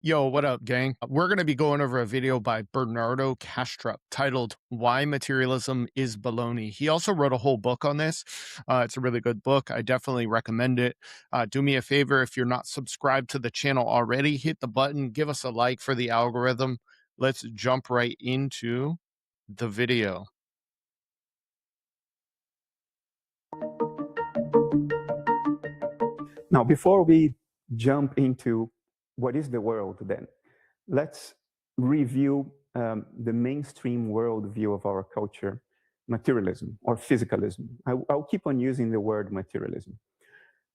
Yo, what up, gang? We're going to be going over a video by Bernardo Kastrup titled Why Materialism is Baloney. He also wrote a whole book on this. It's a really good book. I definitely recommend it. Do me a favor, if you're not subscribed to the channel already, hit the button, give us a like for the algorithm. Let's jump right into the video. Now, before we jump into what is the world, then let's review the mainstream worldview of our culture, materialism or physicalism. I'll keep on using the word materialism.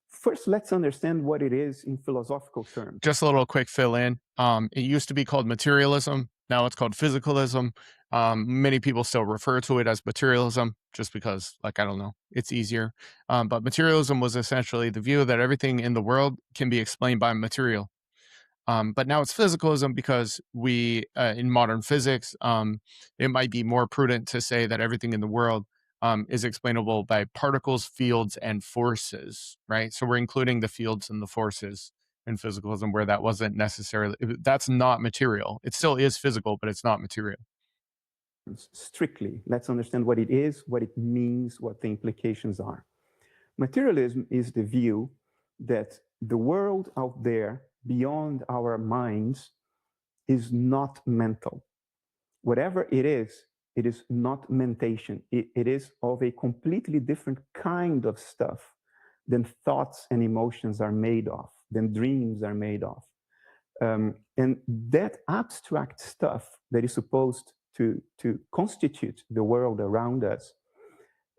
First, let's understand what it is in philosophical terms. Just a little quick fill in. It used to be called materialism. Now it's called physicalism. Many people still refer to it as materialism just because, like, I don't know, it's easier. But materialism was essentially the view that everything in the world can be explained by material. But now it's physicalism because in modern physics, it might be more prudent to say that everything in the world is explainable by particles, fields, and forces, right? So we're including the fields and the forces in physicalism where that wasn't necessarily, that's not material. It still is physical, but it's not material. Strictly, let's understand what it is, what it means, what the implications are. Materialism is the view that the world out there beyond our minds is not mental. Whatever it is not mentation. It is of a completely different kind of stuff than thoughts and emotions are made of, than dreams are made of. And that abstract stuff that is supposed to constitute the world around us,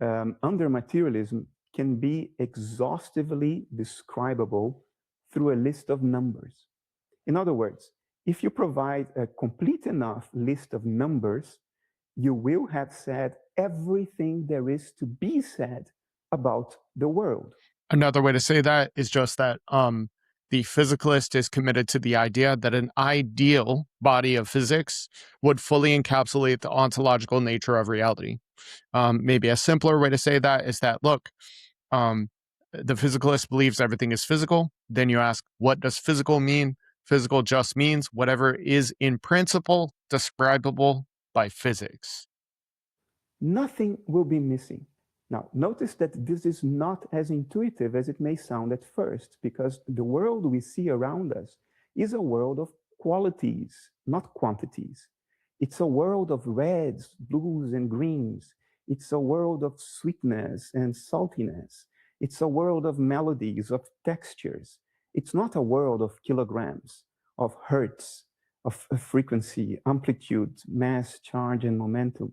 under materialism, can be exhaustively describable through a list of numbers. In other words, if you provide a complete enough list of numbers, you will have said everything there is to be said about the world. Another way to say that is just that the physicalist is committed to the idea that an ideal body of physics would fully encapsulate the ontological nature of reality. Maybe a simpler way to say that is that, look, the physicalist believes everything is physical. Then you ask, what does physical mean? Physical just means whatever is in principle describable by physics. Nothing will be missing. Now, notice that this is not as intuitive as it may sound at first, because the world we see around us is a world of qualities, not quantities. It's a world of reds, blues, and greens. It's a world of sweetness and saltiness. It's a world of melodies, of textures. It's not a world of kilograms, of hertz, of frequency, amplitude, mass, charge, and momentum.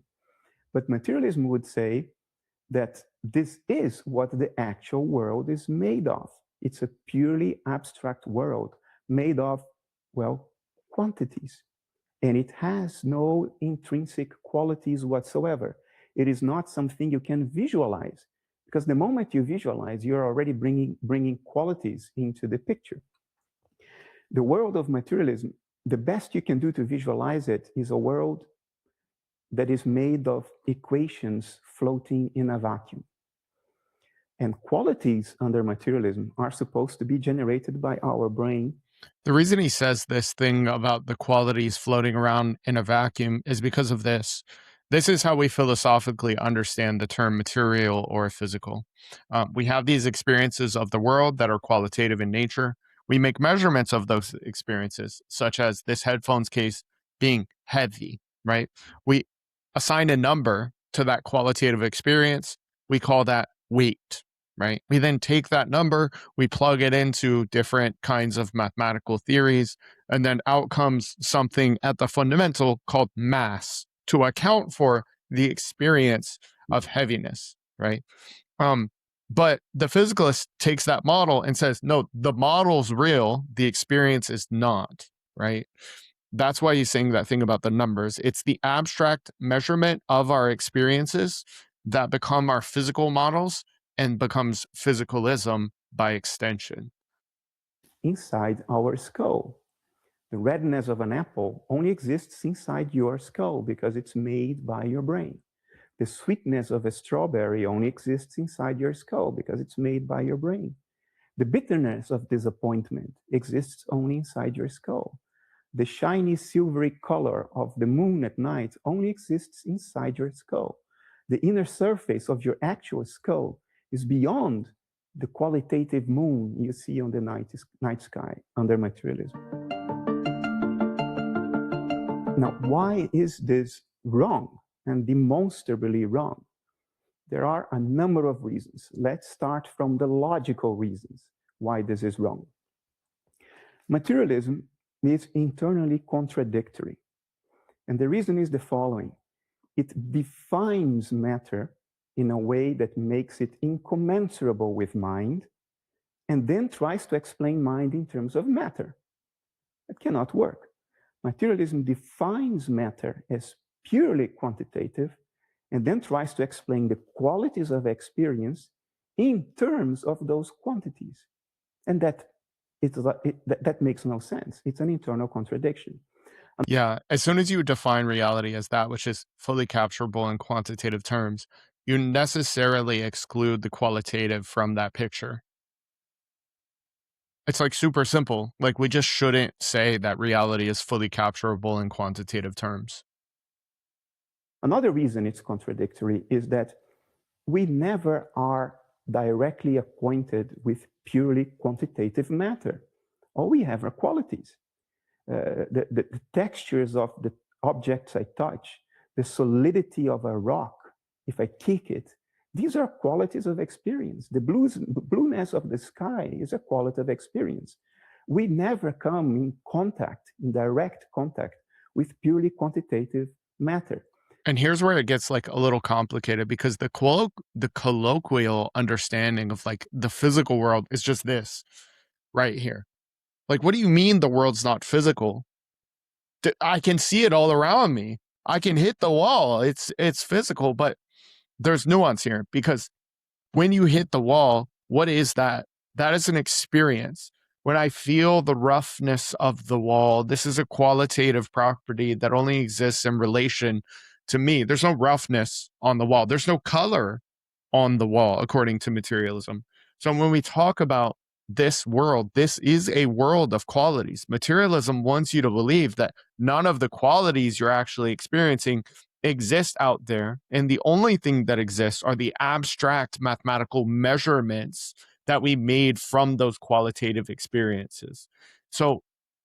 But materialism would say that this is what the actual world is made of. It's a purely abstract world made of, well, quantities. And it has no intrinsic qualities whatsoever. It is not something you can visualize, because the moment you visualize, you're already bringing qualities into the picture. The world of materialism, the best you can do to visualize it is a world that is made of equations floating in a vacuum. And qualities under materialism are supposed to be generated by our brain. The reason he says this thing about the qualities floating around in a vacuum is because of this. This is how we philosophically understand the term material or physical. We have these experiences of the world that are qualitative in nature. We make measurements of those experiences, such as this headphones case being heavy, right? We assign a number to that qualitative experience. We call that weight, right? We then take that number, we plug it into different kinds of mathematical theories, and then out comes something at the fundamental called mass to account for the experience of heaviness, right? But the physicalist takes that model and says, no, the model's real, the experience is not, right? That's why he's saying that thing about the numbers. It's the abstract measurement of our experiences that become our physical models and becomes physicalism by extension. Inside our skull. The redness of an apple only exists inside your skull because it's made by your brain. The sweetness of a strawberry only exists inside your skull because it's made by your brain. The bitterness of disappointment exists only inside your skull. The shiny silvery color of the moon at night only exists inside your skull. The inner surface of your actual skull is beyond the qualitative moon you see on the night sky under materialism. Now, why is this wrong and demonstrably wrong? There are a number of reasons. Let's start from the logical reasons why this is wrong. Materialism is internally contradictory. And the reason is the following. It defines matter in a way that makes it incommensurable with mind, and then tries to explain mind in terms of matter. It cannot work. Materialism defines matter as purely quantitative, and then tries to explain the qualities of experience in terms of those quantities. And that makes no sense. It's an internal contradiction. Yeah, as soon as you define reality as that which is fully capturable in quantitative terms, you necessarily exclude the qualitative from that picture. It's like super simple. Like we just shouldn't say that reality is fully capturable in quantitative terms. Another reason it's contradictory is that we never are directly acquainted with purely quantitative matter. All we have are qualities. The textures of the objects I touch, the solidity of a rock, if I kick it, these are qualities of experience. The blueness of the sky is a quality of experience. We never come in direct contact with purely quantitative matter. And here's where it gets like a little complicated because the colloquial understanding of like the physical world is just this right here. Like, what do you mean the world's not physical? I can see it all around me. I can hit the wall. It's physical, but there's nuance here because when you hit the wall, what is that? That is an experience. When I feel the roughness of the wall, this is a qualitative property that only exists in relation to me. There's no roughness on the wall. There's no color on the wall, according to materialism. So when we talk about this world, this is a world of qualities. Materialism wants you to believe that none of the qualities you're actually experiencing exist out there. And the only thing that exists are the abstract mathematical measurements that we made from those qualitative experiences. So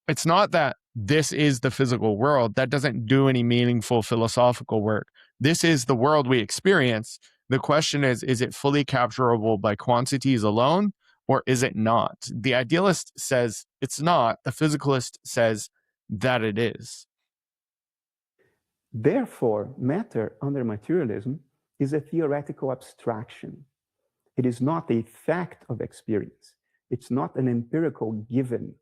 it's not that this is the physical world. That doesn't do any meaningful philosophical work. This is the world we experience. The question is it fully capturable by quantities alone, or is it not? The idealist says it's not. The physicalist says that it is. Therefore, matter under materialism is a theoretical abstraction. It is not a fact of experience. It's not an empirical given.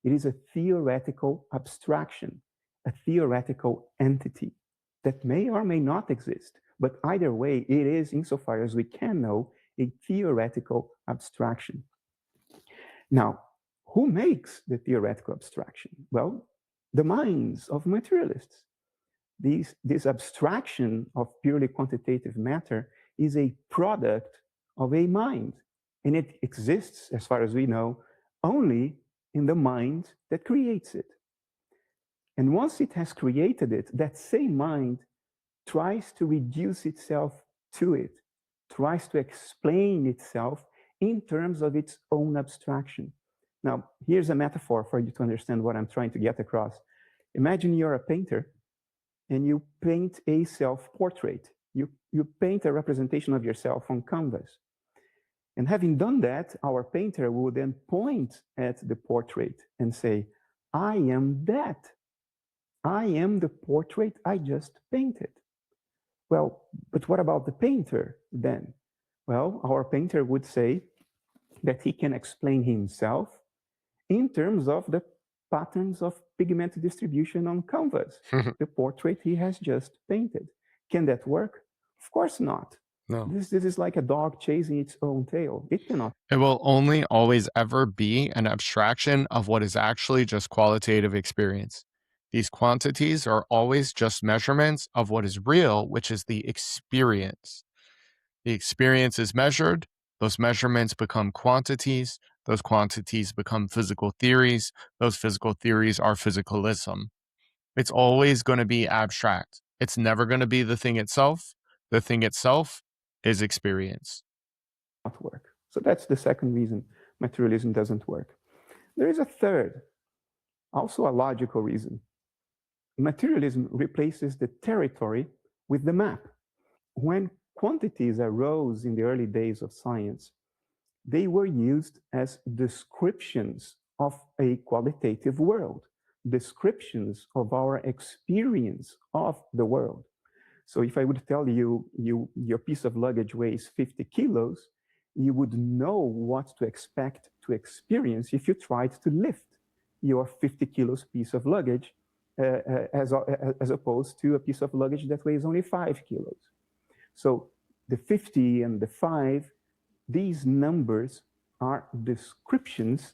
It is a theoretical abstraction, a theoretical entity that may or may not exist. But either way, it is, insofar as we can know, a theoretical abstraction. Now, who makes the theoretical abstraction? Well, the minds of materialists. This abstraction of purely quantitative matter is a product of a mind, and it exists, as far as we know, only in the mind that creates it. And once it has created it, that same mind tries to reduce itself to it, tries to explain itself in terms of its own abstraction. Now, here's a metaphor for you to understand what I'm trying to get across. Imagine you're a painter and you paint a self-portrait. You paint a representation of yourself on canvas. And having done that, our painter will then point at the portrait and say, I am that. I am the portrait I just painted. Well, but what about the painter then? Well, our painter would say that he can explain himself in terms of the patterns of pigment distribution on canvas, the portrait he has just painted. Can that work? Of course not. No. This is like a dog chasing its own tail. It cannot. It will only always ever be an abstraction of what is actually just qualitative experience. These quantities are always just measurements of what is real, which is the experience. The experience is measured, those measurements become quantities, Those quantities become physical theories. Those physical theories are physicalism. It's always going to be abstract. It's never going to be the thing itself. The thing itself is experience. Not work. So that's the second reason materialism doesn't work. There is a third, also a logical reason. Materialism replaces the territory with the map. When quantities arose in the early days of science, they were used as descriptions of a qualitative world, descriptions of our experience of the world. So if I would tell you, your piece of luggage weighs 50 kilos, you would know what to expect to experience if you tried to lift your 50 kilos piece of luggage as opposed to a piece of luggage that weighs only 5 kilos. So the 50 and the 5, these numbers are descriptions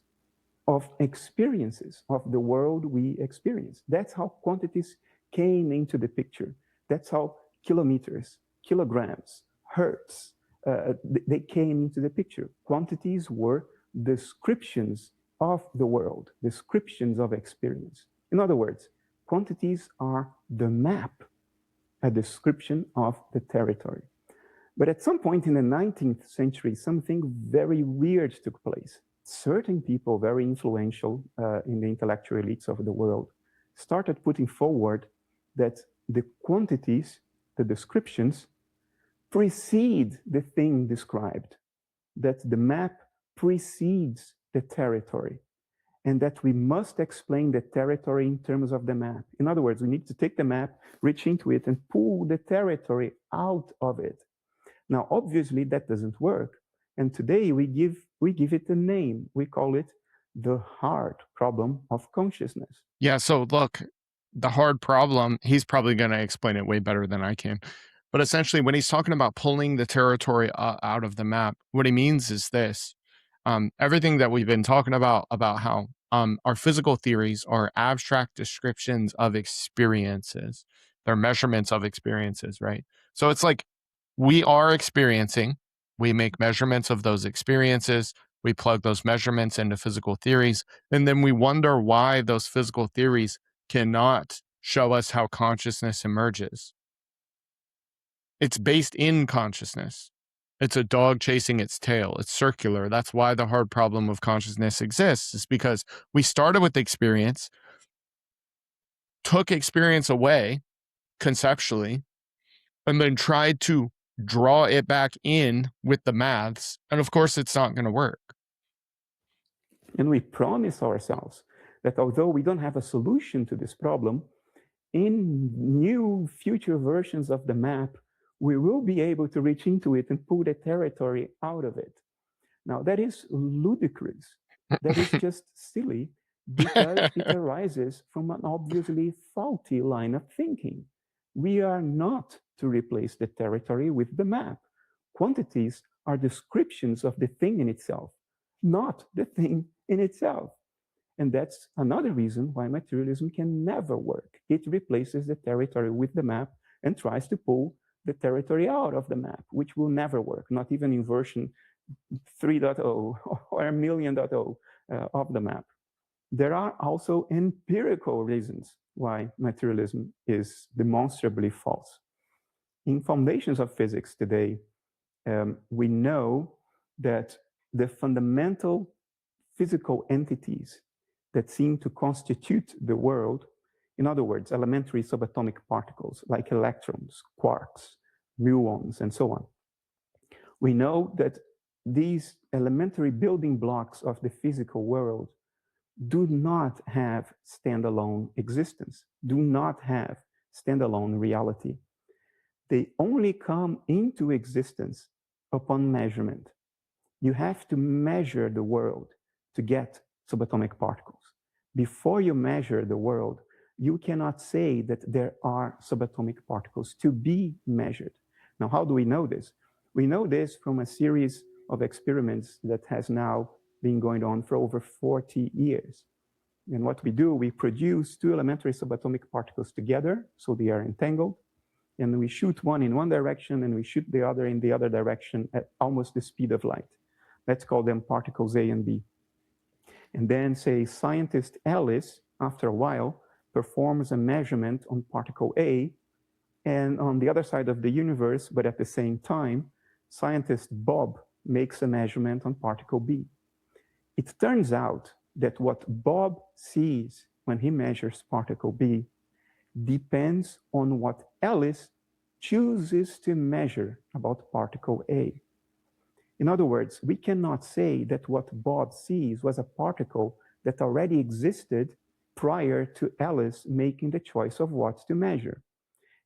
of experiences of the world we experience. That's how quantities came into the picture. That's how kilometers, kilograms, hertz, they came into the picture. Quantities were descriptions of the world, descriptions of experience. In other words, quantities are the map, a description of the territory. But at some point in the 19th century, something very weird took place. Certain people, very influential in the intellectual elites of the world, started putting forward that the quantities, the descriptions, precede the thing described, that the map precedes the territory, and that we must explain the territory in terms of the map. In other words, we need to take the map, reach into it, and pull the territory out of it. Now, obviously, that doesn't work. And today we give it a name. We call it the hard problem of consciousness. Yeah, so look, the hard problem, he's probably going to explain it way better than I can. But essentially, when he's talking about pulling the territory out of the map, what he means is this. Everything that we've been talking about how our physical theories are abstract descriptions of experiences. They're measurements of experiences, right? So it's like we are experiencing, we make measurements of those experiences, we plug those measurements into physical theories, and then we wonder why those physical theories cannot show us how consciousness emerges. It's based in consciousness. It's a dog chasing its tail. It's circular. That's why the hard problem of consciousness exists, is because we started with experience, took experience away conceptually, and then tried to draw it back in with the maths. And of course, it's not going to work. And we promise ourselves that although we don't have a solution to this problem, in new future versions of the map, we will be able to reach into it and pull the territory out of it. Now, that is ludicrous. That is just silly because it arises from an obviously faulty line of thinking. We are not to replace the territory with the map. Quantities are descriptions of the thing in itself, not the thing in itself. And that's another reason why materialism can never work. It replaces the territory with the map and tries to pull the territory out of the map, which will never work, not even in version 3.0 or a million.0 of the map. There are also empirical reasons why materialism is demonstrably false. In foundations of physics today, we know that the fundamental physical entities that seem to constitute the world, in other words, elementary subatomic particles like electrons, quarks, muons, and so on. We know that these elementary building blocks of the physical world do not have standalone existence, do not have standalone reality. They only come into existence upon measurement. You have to measure the world to get subatomic particles. Before you measure the world, you cannot say that there are subatomic particles to be measured. Now, how do we know this? We know this from a series of experiments that has now been going on for over 40 years. And what we do, we produce two elementary subatomic particles together, so they are entangled, and we shoot one in one direction and we shoot the other in the other direction at almost the speed of light. Let's call them particles A and B. And then, say, scientist Alice, after a while, performs a measurement on particle A, and on the other side of the universe, but at the same time, scientist Bob makes a measurement on particle B. It turns out that what Bob sees when he measures particle B depends on what Alice chooses to measure about particle A. In other words, we cannot say that what Bob sees was a particle that already existed prior to Alice making the choice of what to measure.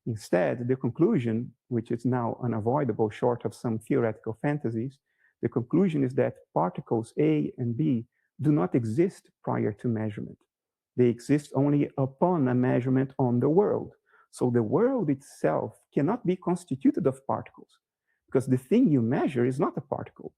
Instead, the conclusion, which is now unavoidable short of some theoretical fantasies, the conclusion is that particles A and B do not exist prior to measurement. They exist only upon a measurement on the world. So the world itself cannot be constituted of particles, because the thing you measure is not a particle.